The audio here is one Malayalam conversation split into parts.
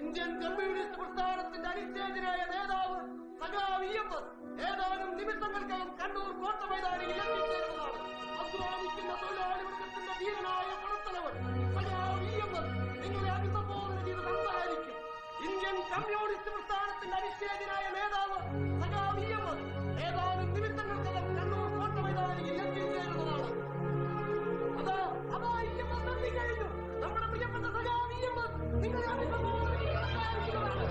ഇന്ത്യൻ കമ്മ്യൂണിസ്റ്റ് പ്രസ്ഥാനത്തിന്റെ അനിശ്ചേതനായ നേതാവ് സഖാവ് EMS ഏതാനും നിമിഷങ്ങൾക്കകം കണ്ണൂർ കോട്ട മൈതാനിയിൽ എത്തിച്ചേരുന്നതാണ്. അധ്വാനിക്കുന്ന തൊഴിലാളി വർഗത്തിന്റെ ധീരനായ പണത്തലവൻ സഖാവ് EMS നിങ്ങളെ അഭിസംബോധന ചെയ്ത് സംസാരിക്കും. ഇന്ത്യൻ കമ്മ്യൂണിസ്റ്റ് പ്രസ്ഥാനത്തിന്റെ അനിശ്ചേതനായ നേതാവ് സഖാവ് EMS ഏതാനും നിമിഷങ്ങൾക്കകം കണ്ണൂർ കോട്ട മൈതാനിയിൽ എത്തിച്ചേരുന്നതാണ്. അതാ EMS എത്തിക്കഴിഞ്ഞു. നമ്മുടെ പ്രിയപ്പെട്ട സഖാവ് EMS നിങ്ങളെ അഭിസംബോധന ചെയ്ത് സംസാരിക്കുന്നതാണ്.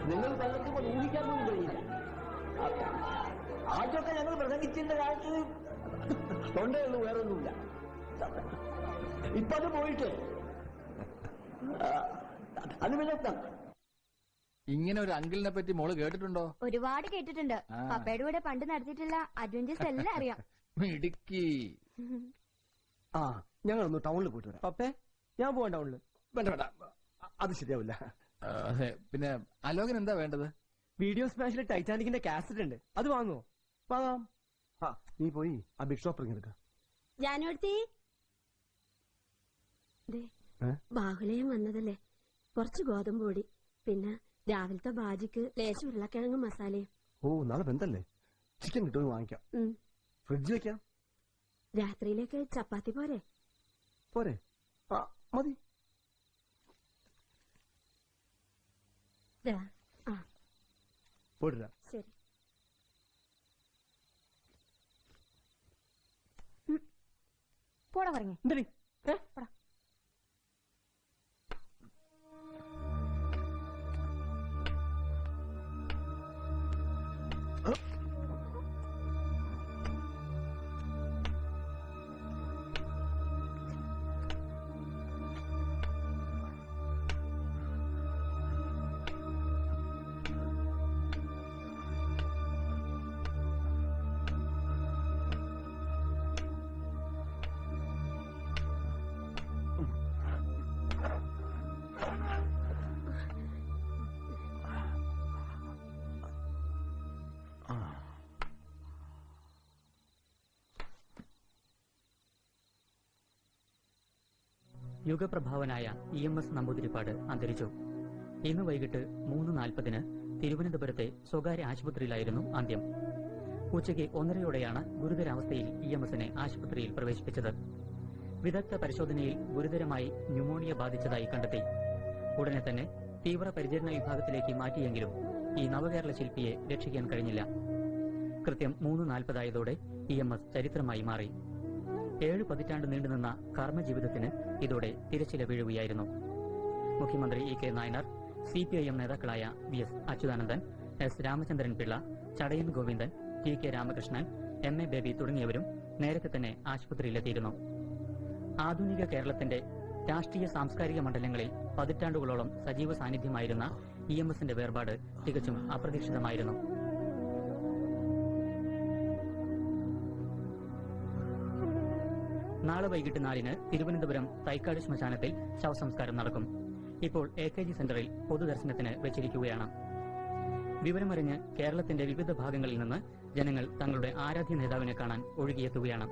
നിങ്ങൾ പലർക്കും ഊഹിക്കാൻ പോലും കഴിയില്ല. ആദ്യമൊക്കെ ഞങ്ങൾ പ്രസംഗിച്ചിരുന്ന കാലത്ത് തൊണ്ടയുള്ളൂ, വേറൊന്നുമില്ല. ഇപ്പൊ അത് പോയിട്ട് അത് വിലക്തം. ഇങ്ങനെ ഒരു അങ്കിളിനെ പറ്റി മോള് കേട്ടിട്ടുണ്ടോ? ഒരുപാട് കേട്ടിട്ടുണ്ട്. പപ്പയുടെ കൂടെ പണ്ട് നടത്തിയിട്ടുള്ള അഡ്വഞ്ചേഴ്സ് എല്ലാം അറിയാം. ഇടുക്കി. ആ, ഞങ്ങളൊന്ന് ടൗണിൽ പോയിട്ട് വരാം. പപ്പേ, ഞാൻ പോവാൻ ടൗണിൽ. വേണ്ട വേണ്ട, അത് ശരിയാവില്ല. അതെ, പിന്നെ അലോകൻ എന്താ വേണ്ടത്? വീഡിയോ സ്മാഷിൽ ടൈറ്റാനിക്കിന്റെ കാസറ്റ് ഉണ്ട്, അത് വാങ്ങുമോ? വാങ്ങാം. ആ, നീ പോയി ആ ബിഗ് ഷോപ്പ് എടുക്ക. ജാനുവടുത്തി ബാഹുലയം വന്നതല്ലേ, കുറച്ച് ഗോതമ്പ് പൊടി, പിന്നെ രാവിലത്തെ ബാജിക്ക് ലേശം ഉരുളക്കിഴങ്ങ് മസാലയും. ഓ, നാളെ ബന്ധല്ലേ, ചിക്കൻ കിട്ടുമെന്ന് വാങ്ങിക്കാം. ഫ്രിഡ്ജ് വെക്കാം. രാത്രിയിലേക്ക് ചപ്പാത്തി പോരെ? പോരെ, ആ മതി. പോട്ടില്ല. ശരി. പോടാ പറഞ്ഞേ. എന്തേ യുഗപ്രഭാവനായ EMS നമ്പൂതിരിപ്പാട് അന്തരിച്ചു. ഇന്ന് വൈകിട്ട് 3:40 തിരുവനന്തപുരത്തെ സ്വകാര്യ ആശുപത്രിയിലായിരുന്നു അന്ത്യം. ഉച്ചയ്ക്ക് 1:30 ഗുരുതരാവസ്ഥയിൽ EMSനെ ആശുപത്രിയിൽ പ്രവേശിപ്പിച്ചത്. വിദഗ്ധ പരിശോധനയിൽ ഗുരുതരമായി ന്യൂമോണിയ ബാധിച്ചതായി കണ്ടെത്തി. ഉടനെ തന്നെ തീവ്രപരിചരണ വിഭാഗത്തിലേക്ക് മാറ്റിയെങ്കിലും ഈ നവകേരള ശില്പിയെ രക്ഷിക്കാൻ കഴിഞ്ഞില്ല. കൃത്യം 3:40 EMS ചരിത്രമായി മാറി. 7 പതിറ്റാണ്ട് നീണ്ടുനിന്ന കർമ്മജീവിതത്തിന് ഇതോടെ തിരച്ചില വീഴുകയായിരുന്നു. മുഖ്യമന്ത്രി EK നായനാർ, CPIM നേതാക്കളായ VS Achuthanandan, S Ramachandran Pillai, Chadayan Govindan, TK Ramakrishnan, MA baby തുടങ്ങിയവരും നേരത്തെ തന്നെ ആശുപത്രിയിലെത്തിയിരുന്നു. ആധുനിക കേരളത്തിന്റെ രാഷ്ട്രീയ സാംസ്കാരിക മണ്ഡലങ്ങളിൽ പതിറ്റാണ്ടുകളോളം സജീവ സാന്നിധ്യമായിരുന്ന EMSന്റെ വേർപാട് തികച്ചും അപ്രതീക്ഷിതമായിരുന്നു. നാളെ വൈകിട്ട് 4 തിരുവനന്തപുരം തൈക്കാട് ശ്മശാനത്തിൽ ശവസംസ്കാരം നടക്കും. ഇപ്പോൾ AKG സെന്ററിൽ പൊതുദർശനത്തിന് വെച്ചിരിക്കുകയാണ്. വിവരമറിഞ്ഞ് കേരളത്തിന്റെ വിവിധ ഭാഗങ്ങളിൽ നിന്ന് ജനങ്ങൾ തങ്ങളുടെ ആരാധ്യ നേതാവിനെ കാണാൻ ഒഴുകിയെത്തുകയാണ്.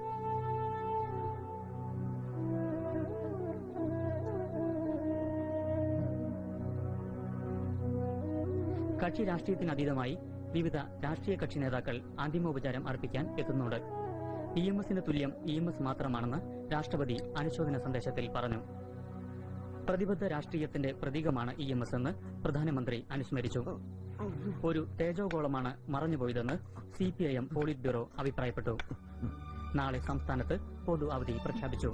കക്ഷി രാഷ്ട്രീയത്തിനതീതമായി വിവിധ രാഷ്ട്രീയ കക്ഷി നേതാക്കൾ അന്തിമോപചാരം അർപ്പിക്കാൻ എത്തുന്നുണ്ട്. EMSന് തുല്യം EMS മാത്രമാണെന്ന് രാഷ്ട്രപതി അനുശോചന സന്ദേശത്തിൽ പറഞ്ഞു. പ്രതിബദ്ധ രാഷ്ട്രീയത്തിന്റെ പ്രതീകമാണ് EMS എന്ന് പ്രധാനമന്ത്രി അനുസ്മരിച്ചു. ഒരു തേജോഗോളമാണ് മറഞ്ഞുപോയതെന്ന് CPIM പോളിറ്റ് ബ്യൂറോ അഭിപ്രായപ്പെട്ടു. നാളെ സംസ്ഥാനത്ത് പൊതു അവധി പ്രഖ്യാപിച്ചു.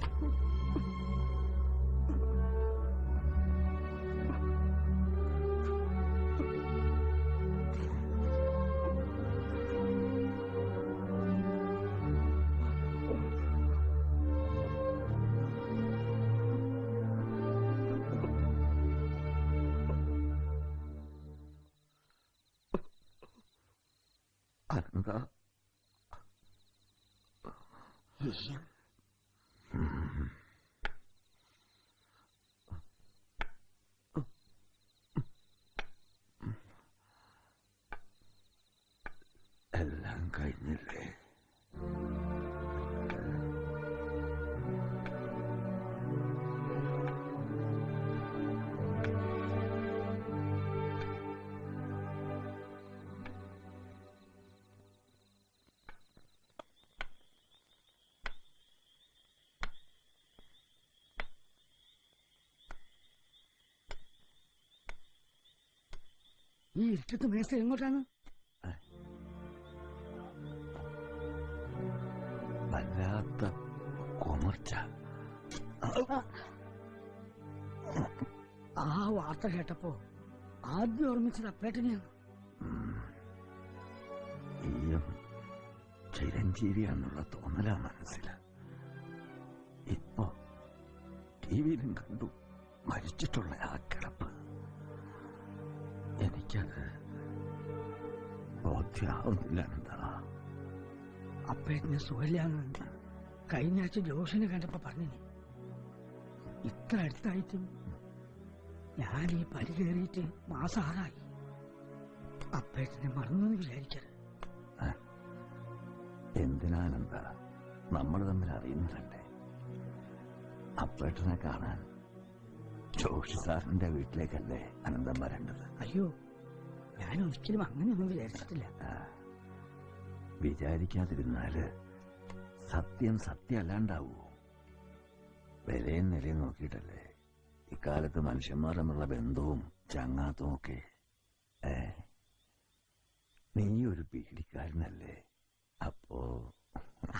പറഞ്ഞില്ലേ? ഈ ഇരുട്ടത്ത് മേസ്ത്രി എങ്ങോട്ടാണ്? വല്ലാത്ത കുമർച്ച. ആ വാർത്ത കേട്ടപ്പോ ആദ്യം ഓർമ്മിച്ചത് അപ്പേട്ടനെയാണ്. ഈയും ചിരഞ്ജീവിയാന്നുള്ള തോന്നലാ മനസ്സില്. ഇപ്പോ ടിവിയിലും കണ്ടു മരിച്ചിട്ടുള്ള ആ കിടപ്പ്. എനിക്കത് ബോധ്യാവുന്നില്ല. എന്താ അപ്പേട്ടനെ സുഖമില്ലാന്ന് കഴിഞ്ഞ ആഴ്ച ജോഷിനെ കണ്ടപ്പോ പറഞ്ഞിനി. ഇത്ര അടുത്തായിട്ടും ഞാൻ ഈ പരി കയറിയിട്ട് മാസം 6 അപ്പേട്ടനെ മറന്നു വിചാരിക്കരുത്. എന്തിനാണെന്താ, നമ്മൾ തമ്മിൽ അറിയുന്നതല്ലേ. അപ്പേട്ടനെ കാണാൻ ജോഷി സാറിന്റെ വീട്ടിലേക്കല്ലേ അനന്തം വരേണ്ടത്? അയ്യോ, ഞാൻ ഒരിക്കലും അങ്ങനെയൊന്നും വിചാരിച്ചിട്ടില്ല. വിചാരിക്കാതിരുന്നാല് സത്യം സത്യമല്ലാണ്ടാവൂ. വിലയും നിലയും നോക്കിയിട്ടല്ലേ ഇക്കാലത്ത് മനുഷ്യന്മാർ തമ്മിലുള്ള ബന്ധവും ചങ്ങാത്തവും ഒക്കെ. നീ ഒരു പീഡിക്കാരനല്ലേ? അപ്പോ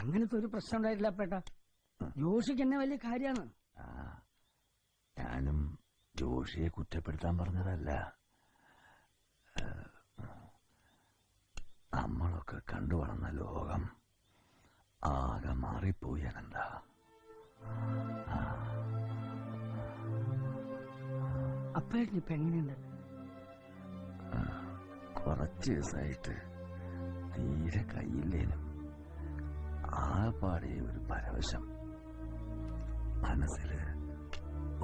അങ്ങനത്തെ ഒരു പ്രശ്നം ഉണ്ടായിട്ടില്ല അപ്പേട്ട. ജോഷിക്ക് എന്നെ വലിയ കാര്യമാണ്. ഞാനും ജോഷിയെ കുറ്റപ്പെടുത്താൻ പറഞ്ഞതല്ല. നമ്മളൊക്കെ കണ്ടു വളർന്ന ലോകം ആകെ മാറിപ്പോയി അനന്താ. അപ്പേട്ടന് ഇപ്പൊ എങ്ങനെയുണ്ട്? കുറച്ച് ദിവസമായിട്ട് തീരെ കയ്യില്ലേനും ആകെപ്പാടെ ഒരു പരവശം. മനസ്സില്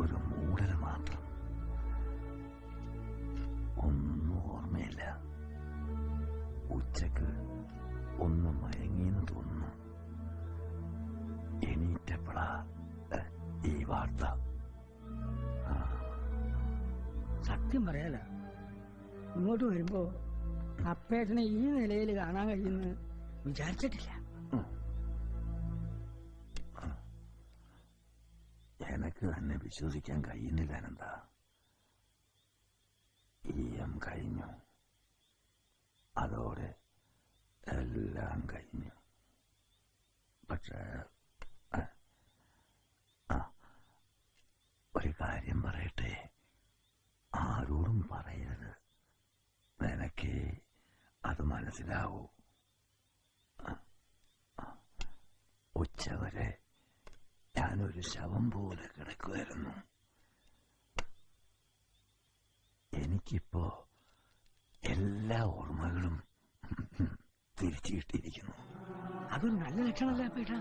ഒരു മൂടൽ മാത്രം. ഒന്നും ഓർമ്മയില്ല. ഉച്ചക്ക് ഒന്ന് മയങ്ങിയെന്ന് തോന്നുന്നു. എണീറ്റപ്പോഴാ ഈ വാർത്ത. സത്യം പറയാല, ഇങ്ങോട്ട് വരുമ്പോ അപ്പേട്ടനെ ഈ നിലയിൽ കാണാൻ കഴിയുമെന്ന് വിചാരിച്ചിട്ടില്ല. എനക്ക് തന്നെ വിശ്വസിക്കാൻ കഴിയുന്നില്ല അനന്താ. ഈയം കഴിഞ്ഞു. അതോടെ എല്ലാം കഴിഞ്ഞു. പക്ഷേ ഒരു കാര്യം പറയട്ടെ, ആരോടും പറയരുത്. നിനക്ക് അത് മനസ്സിലാവൂ. ഉച്ചവരെ ഞാനൊരു ശവം പോലെ കിടക്കുമായിരുന്നു. എനിക്കിപ്പോ എല്ലാ ഓർമ്മകളും തിരിച്ചു കിട്ടിയിരിക്കുന്നു. അതൊരു നല്ല ലക്ഷണമല്ലേ അപ്പേട്ട?